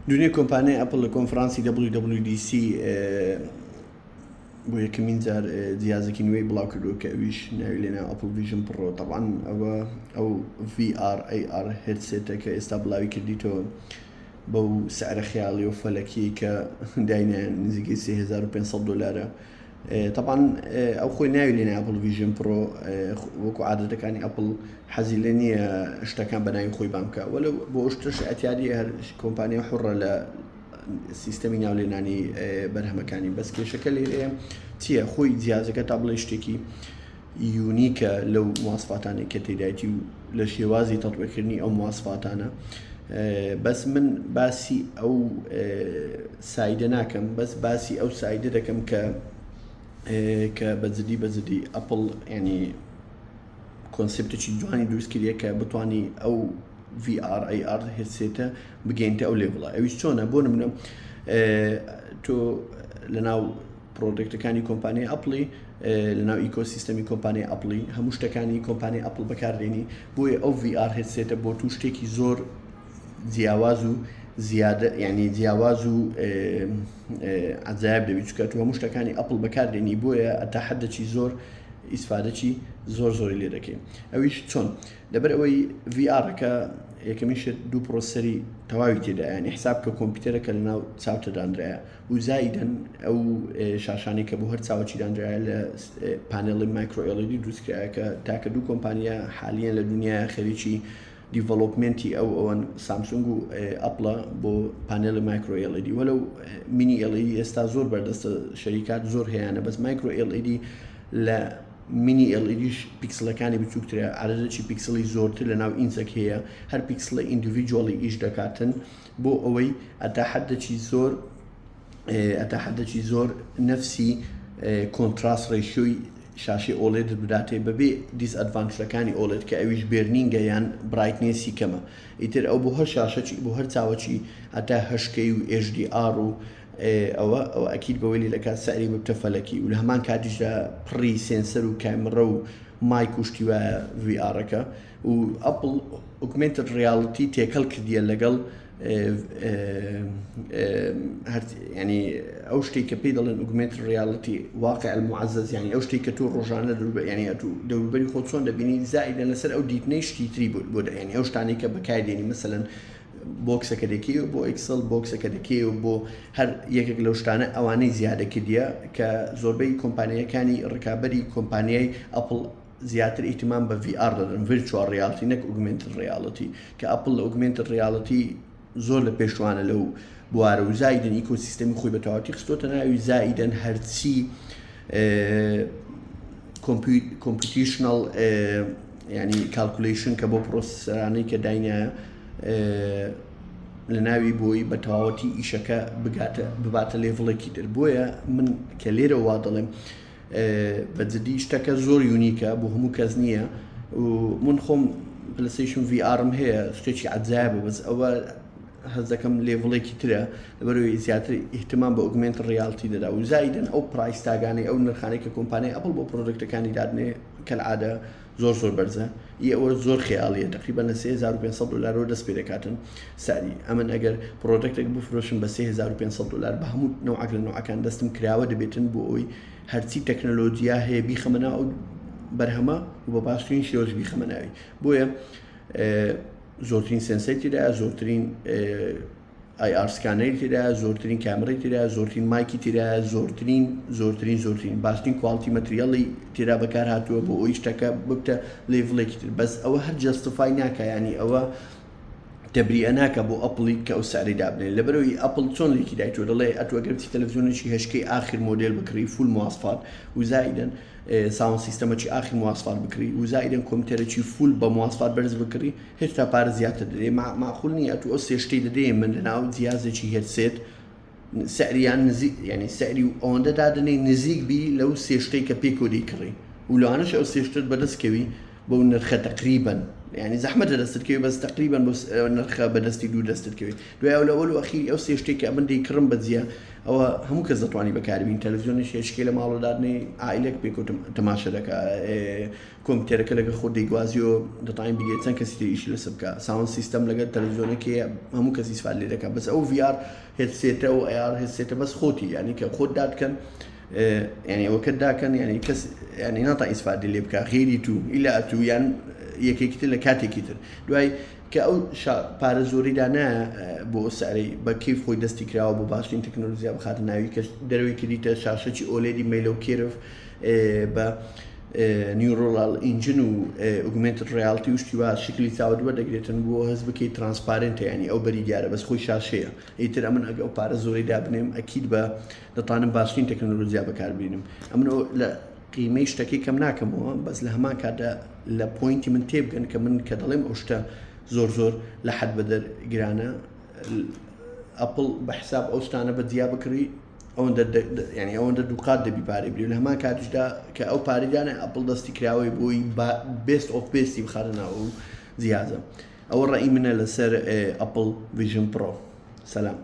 دنيا كومباني ابل لكونفرانسي WWDC بۆ یەکەمین جار جیازێکی نوێی بڵاو کردووە کە ئەویش ناوی لێنا ئەپل ڤیژن پڕۆ. طبعاً ئەو VR AR هێدسێتە کە ئێستا بڵاوی کردیتەوە بەو سعرە خیاڵی و فەلەکی کە داینە نزیکەی $3500. طبعاً ئەو خۆی ناوی لێنا ئەپل ڤیژن پڕۆ، وەکو عادەتەکانی ئەپل حەزی لێ نییە شتەکان بە ناوی خۆی بام بکە، وەلو بۆ شتش ئەتیادی هەر کۆمپانیا حوڕە لە سیستەمی ناولێنانی بەرهەمەکانی. بەس کێشەکە لێرەیە چییە؟ خۆی جیازەکە تا بڵێ شتێکی یونیکە لەو مواصفاتانێک کە تێدایەتی و لە شێوازی تەطبیقکردنی ئەو مواصفاتانە. بەس من باسی ئەو سایدە ناکەم، بەس باسی ئەو سایدە دەکەم کە بەجددی ئەپل ینی کۆنسپتێکی جوانی دروست کردیە کە بتوانی ئەو VR AR هێدسێتە بگەینتە ئەو لێڤڵە. ئەویش چۆنە؟ بۆ نمونە تۆ لەناو پرۆدەکتەکانی کۆمپانیای ئەپڵی، لەناو ئیکۆسیستەمی کۆمپانیای ئەپڵی، هەموو شتەکانی کۆمپانیای ئەپڵ بەکاردێنی، بۆیە ئەو VR هێدسێتە بۆ تو شتێکی زۆر جیاواز و زیادە، ینی جیاواز و عەجایب دەبێت، چونکە تو هەموو شتەکانی ئەپڵ بەکاردێنی، بۆیە ئەتا حەدێکی زۆر ئیسفادەی زۆری لێ دەکەین. ئەویش چۆن؟ لەبەر ئەوەی VRەکە یەکەمیشت دوو پرۆسەری تەواوی تێدا، ینی حساب کە کۆمپیوتەرەکە لەناو چاوتەدانرایە و زایدەن ئەو شاشانی کە بۆ هەر چاوەکی دانرایە لە پانێڵی مایکرۆ LED دروستکرایە کە تاکە دوو کۆمپانیا حالیان لە دنیای خەریکی دیڤەلۆپمنتی ئەوەن سامسونگ و ئەپڵە بۆ پانێڵی مایکرۆ LED. وەلو مینی LED ئێستا زۆر بەردەستە، شەریکات زۆر هەیەە، بەس مایکرۆ LED لە مینی LEDش پیکسلەکانی بچووکترە، عدەدێکی پیکسلی زۆرتر لە ناو ئینچێک هەیە، هەر پیکسلە ئیندیڤیدوەڵی ئیش دەکاتن بۆ ئەوەی ئەتا حەدێکی زۆر نەفسی کۆنتراست ڕێشیۆی شاشی OLED بداتێ بەبێ دیسئەدڤانتێجەکانی OLED کە ئەویش بێرنینگە یان برایتنێسی کەمە. ئیتر ئەو بۆ هەر شاشەی بۆ هەر چاوەکی ئەتا HK و HDR و ئەوە ئەکید بەوەی لەکات سەری ببتە فەلەکی و لە هەمان کاتیشدا پڕی سێنسەر و کامێرە و مایک و شتی وایە VRەکە. و ئەپڵ ئۆگمنتد ڕیاڵیتی تێکەڵ کردیە لەگەڵ ینی ئەو شتێک کە پێی دەڵێن ئۆگمنتد ڕیاڵیتی واقع المعزز، ینی ئەو شتێک کە تۆ ڕۆژانە ینی دەوروبەری خۆت چۆن دەبینی زائیدە لەسەر ئەو دیتنەی شتی تری بۆ ینی ئەو شتانی کە بەکاردێنی مەسەلەن بۆکسەکە دەکەی و بۆ ئەکسل بۆکسەکە دەکەی و بۆ هەر یەکێک لەو شتانە ئەوانەی زیادە کردیە کە زۆربەی کۆمپانیەکانی ڕکابەری کۆمپانیای ئەپڵ زیاتر ئیتیمان بە VR دەدەن، ڤیرچوال ڕیاڵیتی نەک ئۆگمنتد ڕیاڵیتی، کە ئەپڵ لە ئۆگمنتد ڕیاڵیتی زۆر لە پێشوانە لەو بوارە و زایدن ئیکۆسیستەمی خۆی بە تەواوەتی خستۆتە ناوی، زایدن هەرچی کۆمپیوتیشنەڵ ینی کالکولیشن کە بۆ پرۆسەرانەی کە داینایە لە ناوی بۆی بە تەواوەتی ئیشەکە بباتە لێڤڵێکی تر. بۆیە من کە لێرە وا دەڵێم بەجددی شتەکە زۆر یونیکە بۆ هەموو کەس نییە و من خۆم پلەیستیشن VRم هەیە، شتێکی عەجایبە، بەس ئەوە هەز دەکەم لێڤڵێکی ترە لەبەرەوەی زیاتر ئیحتیمام بە ئۆگمنتد ڕیاڵیتی دەدا و زایدن ئەو پرایس تاگانەی ئەو نرخانەی کە کۆمپانیای ئەپڵ بۆ پرۆدەکتەکانی دادنێ کەلعادە زۆر بەرزە، ئەوە زۆر خیاڵیە، تقریبا لە $3500 دەست پێ دەکاتن ساری. ئەمن ئەگەر پرۆدەکتێک بفرۆشن بە $3500 بە هەموو نەوعەک لە نەوعەکان دەستم کراوە دەبێتن بۆ ئەوی هەرچی تەکنۆلۆجیا هەیە بیخەمەناو ئەو بەرهەمە و بە باشترین شێوەش بیخەمەناوی. بۆیە زۆرترین سێنسەری تێدایە، زۆرترین IR سکانەری تێدایە، زۆرترین کامێرەی تێدایە، زۆرترین مایکی تێدایە، زۆرترین باشترین کواڵیتی مەتریاڵی تێدا بەکار هاتووە بۆ ئەوی شتەکە ببتە لێڤڵێکی تر. بەس ئەوە هەر جەستیفای ناکە، ینی ئەوە تەبریئە ناکە بۆ ئەپڵی کە ئەو سعری دابنێن. لەبەرەوەی ئەپڵ چۆن لێکی دایتوە دەڵێ ئەتوە گەرتی تەلەڤیزیۆنێکی HK ئاخر مۆدێل بکڕی فول مواصفات و زایدن ساوند سیستەمێکی ئاخر مواصفات بکڕی و زایدن کۆمپیوتەرێکی فول بە مواصفات بەرز بکڕی، هێشتا پارە زیاتر دەدێ. معقول نییە ئەتوە ئەو سێ شتەی دەدێ من لەناو جیازێکی هێدسێت سعریان نزیک، ینی سعری و ئەوەندە دادنەی نزیک بی لەو سێ شتەی کە پێی کۆدەی کڕی و لەوانەش ئەو سێ شتت بەدەستکەوی بەو نرخە تقریباً يعني زحمة دەستکەوێ بەس تقریبا بس نرخە بەدەستی دوو دەستکەوێ دوای ئەو لەوەل و ئەخی ئەو سێ شتێکی ئەمن دەیکڕم بەجیە ئەوە هەموو کەس دەتوانانی بەکاربین تەلەڤیزیۆنیش هێشکێ لە ماڵەدارنی ئایلێک پێک و تەماشا دەکا کۆمپیوتەرەکە لەگە خۆ دەیگوازی و دەتوانین بیدێ چەند کەسی تریشی لەسەر بکە ساوند سیستەم لەگەڵ تەلەڤیزیۆنێکی هەموو کەسی استفادە لێ دەکات بەس ئەو VR هێدسێتە و AR هێدسێتە بەس خۆتی یعنی کە خۆت دادکەن يعني وەکە داکەن يعني کەس يعني ناتوانین استفادە لێ بکە غێری تو ئیلا تو یان یەکێکی تر لە کاتێکی تر دوای کە ئەو پارە زۆری دانایە بۆ سەرەی بە کیف خۆی دەستی کراوە بۆ باشترین تەکنۆلۆژیا بخاتە ناوی کە دەروی کردیتە شاشەی ئۆلێدی مەیلە و کێرف بە نیورۆڵال ئینجن و ئۆگمنتد ڕیاڵتی وشتی وا شکلی چاودوە دەگرێتن بۆ هەست بکەیت ترانسپارنتە ینی ئەو بەری دیارە بەس خۆی شاشەیە ئیتر ئەمن ئەگە ئەو پارە زۆری دابنێم ئەکید بە دەتوانم باشترین تەکنۆلۆژیا بەکاربێنم ئەمن لە قیمەی شتەکەی کەم ناکەمەوە بەس لە هەمان کاتدا لە پۆینتی من تێبگەن کە من کە دەڵێم ئەو شتە زۆر لە حەد بەدەر گرانە ئەپڵ بە حساب ئەو شتانە بەجیا بکڕی يعني ئەوەندە دووقات دەبی پارەی بری لە هەمان کاتیشدا کە ئەو پارەیانە ئەپڵ دەستی کراوەی بۆی بێست ئۆف بێستی بخاتە ناو جیازە ئەوە ڕێی منە لەسەر ئەپڵ ڤیژن پرۆ سەلام